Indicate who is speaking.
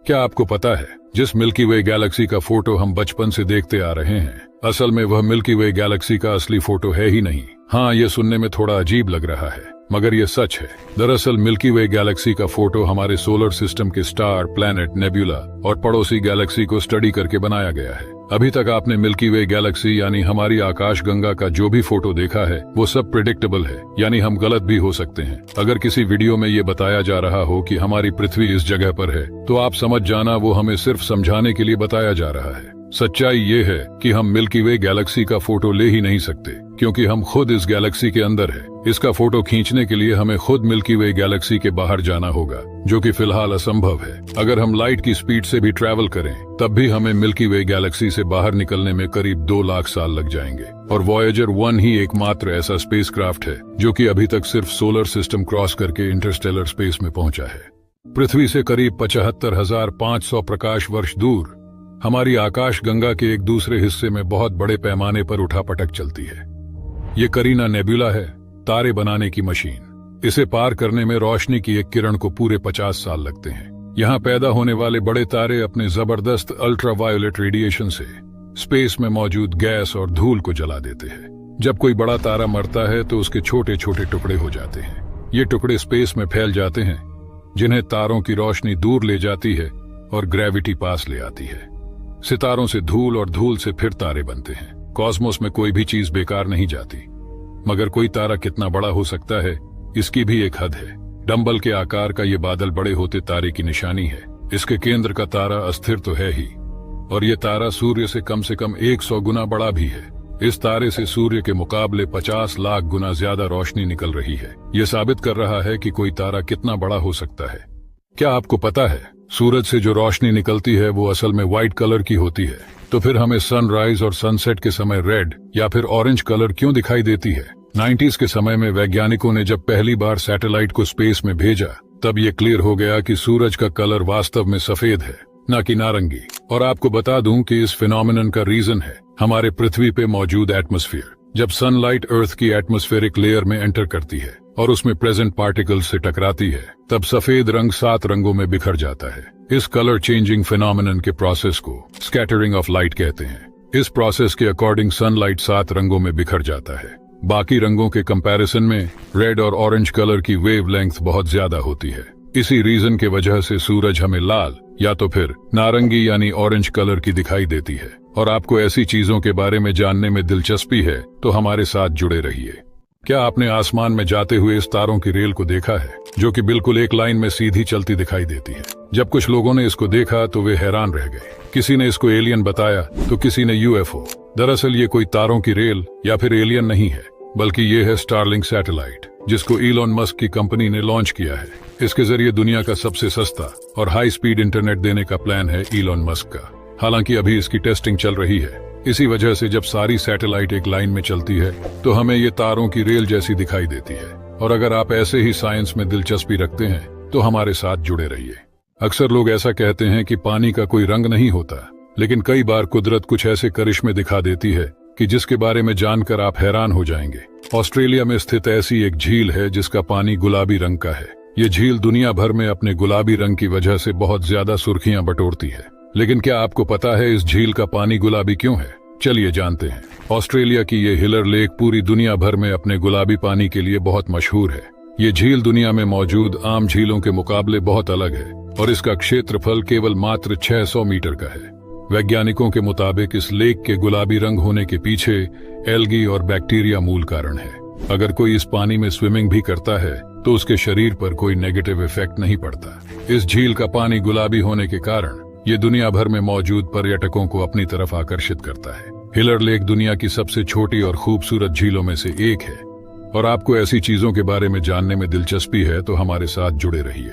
Speaker 1: क्या आपको पता है जिस मिल्की वे गैलेक्सी का फोटो हम बचपन से देखते आ रहे हैं, असल में वह मिल्की वे गैलेक्सी का असली फोटो है ही नहीं। हाँ, ये सुनने में थोड़ा अजीब लग रहा है, मगर ये सच है। दरअसल मिल्की वे गैलेक्सी का फोटो हमारे सोलर सिस्टम के स्टार, प्लैनेट, नेब्यूला और पड़ोसी गैलेक्सी को स्टडी करके बनाया गया है। अभी तक आपने मिल्की वे गैलेक्सी यानी हमारी आकाश गंगा का जो भी फोटो देखा है वो सब प्रिडिक्टेबल है, यानी हम गलत भी हो सकते हैं। अगर किसी वीडियो में ये बताया जा रहा हो कि हमारी पृथ्वी इस जगह पर है, तो आप समझ जाना वो हमें सिर्फ समझाने के लिए बताया जा रहा है। सच्चाई ये है कि हम मिल्की वे गैलेक्सी का फोटो ले ही नहीं सकते, क्योंकि हम खुद इस गैलेक्सी के अंदर है। इसका फोटो खींचने के लिए हमें खुद मिल्की वे गैलेक्सी के बाहर जाना होगा, जो कि फिलहाल असंभव है। अगर हम लाइट की स्पीड से भी ट्रैवल करें, तब भी हमें मिल्की वे गैलेक्सी से बाहर निकलने में करीब 2 लाख साल लग जाएंगे। और वॉयेजर 1 ही एकमात्र ऐसा स्पेसक्राफ्ट है जो कि अभी तक सिर्फ सोलर सिस्टम क्रॉस करके इंटरस्टेलर स्पेस में पहुंचा है। पृथ्वी से करीब 75,500 प्रकाश वर्ष दूर हमारी आकाश गंगा के एक दूसरे हिस्से में बहुत बड़े पैमाने पर उठापटक चलती है। ये करीना नेब्यूला है, तारे बनाने की मशीन। इसे पार करने में रोशनी की एक किरण को पूरे 50 साल लगते हैं। यहाँ पैदा होने वाले बड़े तारे अपने जबरदस्त अल्ट्रावायोलेट रेडिएशन से स्पेस में मौजूद गैस और धूल को जला देते हैं। जब कोई बड़ा तारा मरता है तो उसके छोटे छोटे टुकड़े हो जाते हैं। ये टुकड़े स्पेस में फैल जाते हैं, जिन्हें तारों की रोशनी दूर ले जाती है और ग्रेविटी पास ले आती है। सितारों से धूल और धूल से फिर तारे बनते हैं। कॉस्मोस में कोई भी चीज बेकार नहीं जाती, मगर कोई तारा कितना बड़ा हो सकता है, इसकी भी एक हद है। डंबल के आकार का ये बादल बड़े होते तारे की निशानी है। इसके केंद्र का तारा अस्थिर तो है ही, और ये तारा सूर्य से कम 100 गुना बड़ा भी है। इस तारे से सूर्य के मुकाबले 50 लाख गुना ज्यादा रोशनी निकल रही है। ये साबित कर रहा है कि कोई तारा कितना बड़ा हो सकता है। क्या आपको पता है सूरज से जो रोशनी निकलती है वो असल में व्हाइट कलर की होती है? तो फिर हमें सनराइज और सनसेट के समय रेड या फिर ऑरेंज कलर क्यों दिखाई देती है? 90s के समय में वैज्ञानिकों ने जब पहली बार सैटेलाइट को स्पेस में भेजा, तब ये क्लियर हो गया कि सूरज का कलर वास्तव में सफेद है, न कि नारंगी। और आपको बता दूं कि इस फिनोमिनन का रीजन है हमारे पृथ्वी पे मौजूद एटमॉस्फेयर। जब सनलाइट अर्थ की एटमॉस्फेरिक लेयर में एंटर करती है और उसमें प्रेजेंट पार्टिकल्स से टकराती है, तब सफेद रंग 7 रंगों में बिखर जाता है। इस कलर चेंजिंग फिनोमिनन के प्रोसेस को स्कैटरिंग ऑफ लाइट कहते हैं। इस प्रोसेस के अकॉर्डिंग सनलाइट 7 रंगों में बिखर जाता है। बाकी रंगों के कंपैरिजन में रेड और ऑरेंज कलर की वेवलेंथ बहुत ज्यादा होती है। इसी रीजन के वजह से सूरज हमें लाल या तो फिर नारंगी यानी ऑरेंज कलर की दिखाई देती है। और आपको ऐसी चीजों के बारे में जानने में दिलचस्पी है तो हमारे साथ जुड़े रहिए। क्या आपने आसमान में जाते हुए इस तारों की रेल को देखा है, जो कि बिल्कुल एक लाइन में सीधी चलती दिखाई देती है? जब कुछ लोगों ने इसको देखा तो वे हैरान रह गए। किसी ने इसको एलियन बताया तो किसी ने यूएफओ। दरअसल ये कोई तारों की रेल या फिर एलियन नहीं है, बल्कि ये है स्टारलिंक सैटेलाइट, जिसको इलॉन मस्क की कंपनी ने लॉन्च किया है। इसके जरिए दुनिया का सबसे सस्ता और हाई स्पीड इंटरनेट देने का प्लान है इलॉन मस्क का। हालांकि अभी इसकी टेस्टिंग चल रही है। इसी वजह से जब सारी सैटेलाइट एक लाइन में चलती है तो हमें ये तारों की रेल जैसी दिखाई देती है। और अगर आप ऐसे ही साइंस में दिलचस्पी रखते हैं तो हमारे साथ जुड़े रहिए। अक्सर लोग ऐसा कहते हैं कि पानी का कोई रंग नहीं होता, लेकिन कई बार कुदरत कुछ ऐसे करिश्मे दिखा देती है कि जिसके बारे में जानकर आप हैरान हो जाएंगे। ऑस्ट्रेलिया में स्थित ऐसी एक झील है जिसका पानी गुलाबी रंग का है। ये झील दुनिया भर में अपने गुलाबी रंग की वजह से बहुत ज्यादा सुर्खियां बटोरती है। लेकिन क्या आपको पता है इस झील का पानी गुलाबी क्यों है? चलिए जानते हैं। ऑस्ट्रेलिया की ये हिलर लेक पूरी दुनिया भर में अपने गुलाबी पानी के लिए बहुत मशहूर है। ये झील दुनिया में मौजूद आम झीलों के मुकाबले बहुत अलग है और इसका क्षेत्रफल केवल मात्र 600 मीटर का है। वैज्ञानिकों के मुताबिक इस लेक के गुलाबी रंग होने के पीछे एल्गी और बैक्टीरिया मूल कारण है। अगर कोई इस पानी में स्विमिंग भी करता है तो उसके शरीर पर कोई नेगेटिव इफेक्ट नहीं पड़ता। इस झील का पानी गुलाबी होने के कारण ये दुनिया भर में मौजूद पर्यटकों को अपनी तरफ आकर्षित करता है। हिलर लेक दुनिया की सबसे छोटी और खूबसूरत झीलों में से एक है। और आपको ऐसी चीजों के बारे में जानने में दिलचस्पी है तो हमारे साथ जुड़े रहिए।